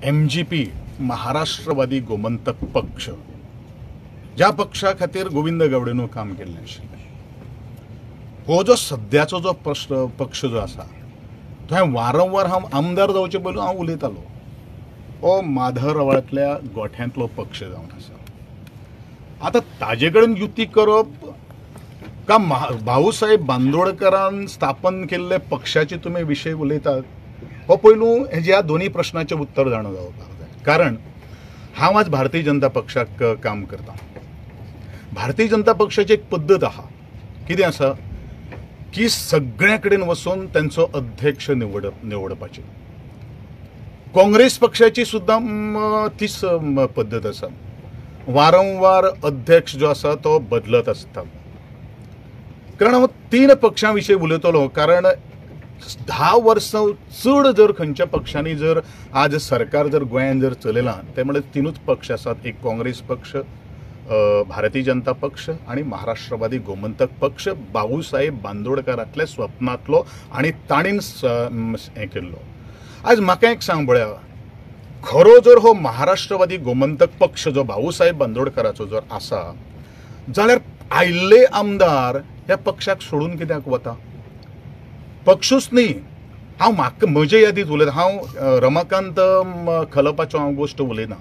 MGP Maharashtrawadi Gomantak पक्ष ज्या पक्षा खातीर गोविंद गावडेन काम केल्लें आशिल्लें, हो जो सद्याचो जो पक्ष जो आसा थंय वारंवार हांव आमदार जावचे पयलीं हांव उलयतालो, हो माधवरावांतल्या गोठ्यांतलो पक्ष जावन आसा. आतां ताजे कडेन युती करप का भाऊसाहेब बांदोडकरान स्थापन केल्ले पक्षाचे तुमी विशय उलयतात, हो पयलू ह्या दोन्ही प्रश्नाचें उत्तर जाणा जावपाक जाय. कारण हांव आज भारतीय जनता पक्षाक काम करता. भारतीय जनता पक्षाची एक पद्दत आहा, कितें आसा की सगळ्या कडेन वचून त्यांचो अध्यक्ष निवडपाचे. काँग्रेस पक्षाची सुद्दां तीच पद्दत आसा. वारंवार अध्यक्ष जो आसा तो बदलत आसता. कारण हांव 3 पक्षां विशीं उलयतलो, कारण 10 वर्सां चड जर खंयच्या पक्षांनी जर आज सरकार जर गोंयांत जर चलयलां ते म्हणजे 3च पक्ष आसात. एक काँग्रेस पक्ष, भारतीय जनता पक्ष आणि महाराष्ट्रवादी गोमंतक पक्ष भाऊसाहेब बांदोडकरांतल्या स्वप्नांतलो आणि ताणीन हें केल्लो. आज म्हाका एक सांग पळया, खरो जर हो महाराष्ट्रवादी गोमंतक पक्ष जो भाऊसाहेब बांदोडकराचो जर आसा जाल्यार आयिल्ले आमदार ह्या पक्षाक सोडून कित्याक वता? पक्षूच न्ही, हांव म्हजे यादीत उलयता. हांव रमाकांत खलपाचो हांव गोश्ट उलयना.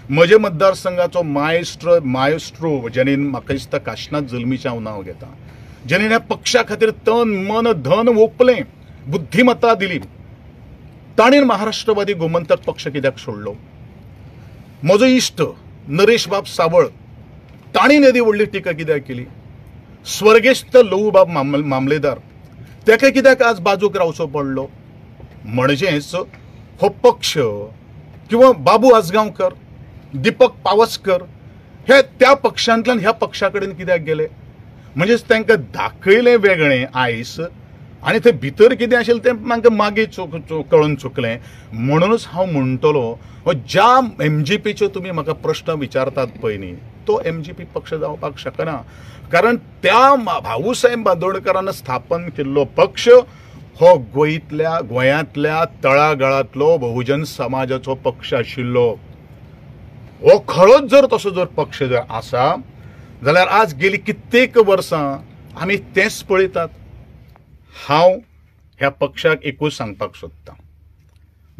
म्हजे मतदारसंघाचो मायस्ट्रो जेणे म्हाका दिसता काशिनाथ जल्मीचें हांव नांव घेता, जेणे ह्या पक्षा खातीर तन मन धन ओंपलें, बुद्धीमत्ता दिली, ताणेन महाराष्ट्रवादी गोमंतक पक्ष कित्याक सोडलो? म्हजो इश्ट नरेश बाब सावळ, ताणेन येदी व्हडली टिका कित्याक केली? स्वर्गेस्त लहू बाब मामलेदार, तेका कित्याक आज बाजूक रावचो पडलो? म्हणजेच हो पक्ष किंवा बाबू आजगांवकर, दीपक पावसकर हे त्या पक्षांतल्यान ह्या पक्षा कडेन कित्याक गेले? म्हणजेच तांकां दाखयलें वेगळें आयस आनी थंय भितर कितें आशिल्लें तें तांकां मागीर कळून चुकलें. म्हणूनच हांव म्हणटलो, हो ज्या MGPचे तुमी म्हाका प्रश्न विचारतात पळय न्ही, तो MGP पक्ष जावपाक शकना. कारण त्या भाऊसाहेब बांदोडकरान स्थापन केल्लो पक्ष हो गोंयांतल्या तळागाळांतलो बहुजन समाजाचो पक्ष आशिल्लो. हो खरोच जर तसो जर पक्ष जर आसा जाल्यार आज गेली कित्येक वर्सां आमी तेंच पळयतात. हांव ह्या पक्षाक एकूच सांगपाक सोदतां,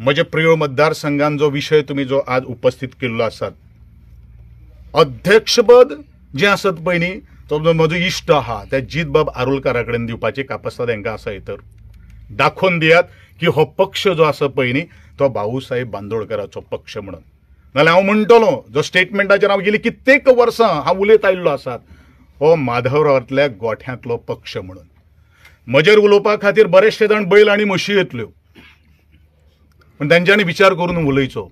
म्हजे प्रिय मतदारसंघान जो विशय तुमी जो आज उपस्थित केल्लो आसात, अध्यक्षपद जें आसत पळय न्ही, तो म्हजो इश्ट आहा त्या जीत बाब आरोलकारा कडेन दिवपाची कापासता तांकां आसा. तर दाखोवन दियात की हो पक्ष जो आसा पळय न्ही तो भाऊसाहेब बांदोडकराचो पक्ष म्हणून. नाल्यार हांव म्हणटलो, जो स्टेटमेंटाचेर हांव गेली कित्येक वर्सां हांव उलयत आयिल्लो आसात, हो माधवरावांतल्या गोठ्यांतलो पक्ष म्हणून. म्हजेर उलोवपा खातीर बरेचशे जाण बैल आनी म्हशी येतल्यो, पण तांच्यांनी विचार करून उलयचो.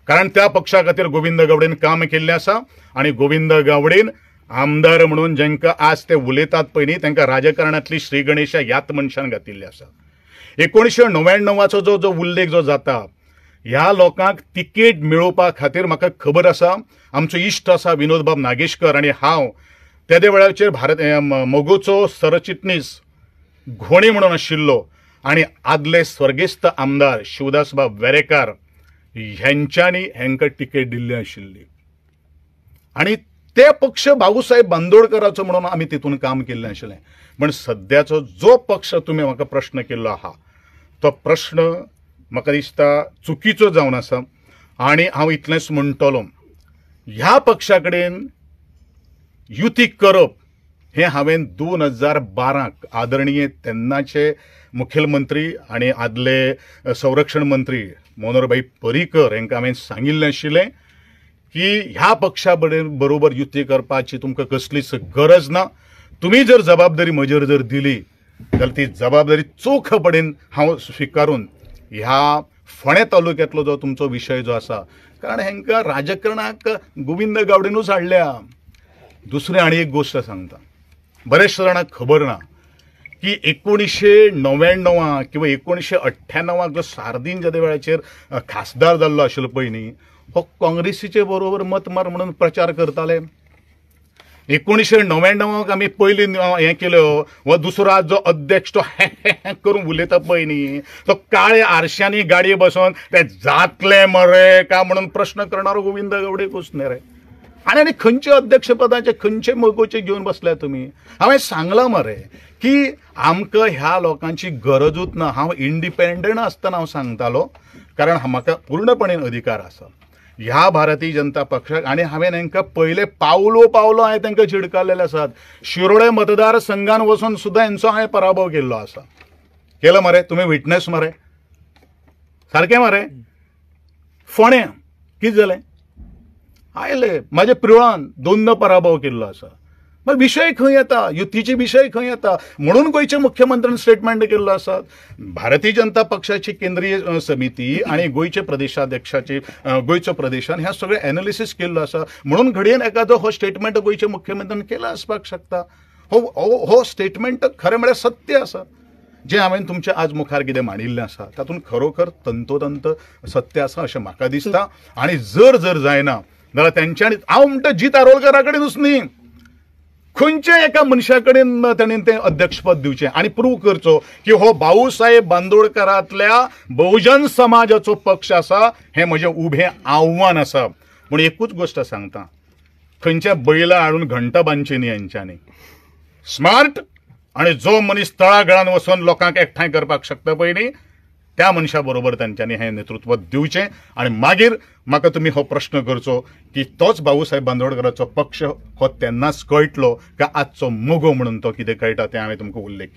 कारण त्या पक्षा खातीर गोविंद गावडेन काम केल्लें आसा आनी गोविंद गावडेन आमदार म्हणून जेंकां आज ते उलयतात पळय न्ही तांकां राजकारणांतली श्री गणेशा ह्याच मनशान घातिल्ली आसा. 1999चो जो उल्लेख जो जाता, ह्या लोकांक तिकेट मेळोवपा खातीर म्हाका खबर आसा, आमचो इश्ट आसा विनोद बाब नागेशकर आनी हांव तेदे वेळाचेर मोगूचो सरचिटणीस घोणी म्हणून आशिल्लो आनी आदले स्वर्गेस्त आमदार शिवदास बाब वेरेकार ह्यांच्यांनी हांकां तिकेट दिल्ली आशिल्ली. आनी ते पक्ष भाऊसाहेब बांदोडकराचो म्हणून आमी तितून काम केल्लें आशिल्लें. पण सद्याचो जो पक्ष तुमी म्हाका प्रश्न केल्लो आहा, तो प्रश्न म्हाका दिसता चुकीचो जावन आसा. आनी हांव इतलेंच म्हणटलो, ह्या पक्षा कडेन युती करप हें हांवें 2012 आदरणीय तेन्नाचे मुखेलमंत्री आनी आदले संरक्षण मंत्री मनोहरभाई पर्रीकर हांकां हांवें सांगिल्लें आशिल्लें की ह्या पक्षा बरोबर युती करपाची तुमकां कसलीच गरज ना. तुमी जर जबाबदारी म्हजेर जर दिली जाल्यार ती जबाबदारी चोखपणेन हांव स्विकारून ह्या फोंड्या तालुक्यांतलो जो तुमचो विशय जो आसा, कारण हांकां राजकारणाक गोविंद गावडेनूच हाडल्या. दुसरी आनी एक गोश्ट सांगता, बरेचशे जाणांक खबर ना की 1999 किंवा 1998 जो सार्दीन ज्या वेळाचेर खासदार जाल्लो आशिल्लो पळय न्ही, हो काँग्रेसीचे बरोबर मत मार म्हणून प्रचार करताले. 1999 आमी पयली हे केलो हो दुसरो जो अध्यक्ष तो करून उलयता पळय न्ही, तो काळ्या आरश्यांनी गाडये बसोन ते जातले मरे का म्हणून प्रश्न करणारो गोविंद गावडे कुसने रे. आनी खंयचे अध्यक्ष पदाचे खंयचे मोगोचे घेवन बसल्या तुमी. हांवें सांगलां मरे की आमकां ह्या लोकांची गरजूच ना. हांव इंडिपेंडंट आसतना हांव सांगतालो, कारण म्हाका पूर्णपणे अधिकार आसा ह्या भारतीय जनता पक्षाक. आनी हांवें तांकां पयले पावलो हांवें तांकां चिडकाल्लेले आसात. शिरोडे मतदारसंघान वचून सुद्दां हांचो हांवें पराभव केल्लो आसा. केलो मरे, तुमी विटनेस मरे, सारकें मरे. फोण्या कितें जालें, आयले म्हाज्या पिवळान 2दा पराभव केल्लो आसा. मग विषय खंय येता, युतीचे विषय खंय येता म्हणून गोंयच्या मुख्यमंत्र्यान स्टेटमेंट केल्लो आसा. भारतीय जनता पक्षाची केंद्रीय समिती आणि गोंयचे प्रदेशाध्यक्षाचे गोंयचो प्रदेशान ह्या सगळे एनालिसीस केल्लो आसा. म्हणून घडयेन एखादो हो स्टेटमेंट गोंयच्या मुख्यमंत्र्यान केला आसपाक शकता. हो स्टेटमेंट खरें म्हळ्यार सत्य आसा. जे हांवें तुमच्या आज मुखार कितें मांडिल्लें आसा तातूंत खरोखर तंतोतंत सत्य आसा अशें म्हाका दिसता. आनी जर जायना जाल्यार तेंच्यांनी, हांव म्हणटा जीत आरोलकरा कडेनूच न्ही, खंयच्या एका मनशा कडेन ताणें तें अध्यक्षपद दिवचें आनी प्रूव करचो की हो भाऊसाहेब बांदोडकरांतल्या बहुजन समाजाचो पक्ष आसा. हें म्हजें उबें आव्हान आसा. पूण एकूच गोश्ट सांगता, खंयच्या बैला हाडून घंटा बांदची न्ही हेंच्यांनी. स्मार्ट आनी जो मनीस तळागळान वचून लोकांक एकठांय करपाक शकता पळय न्ही, त्या मनशा बरोबर तांच्यांनी हें नेतृत्व दिवचें. आनी मागीर म्हाका तुमी हो प्रश्न करचो की तोच भाऊसाहेब बांदोडकरांचो पक्ष हो तेन्नाच कळटलो का आजचो मोगो म्हणून तो कितें कळटा तें हांवें तुमकां उल्लेख केलो.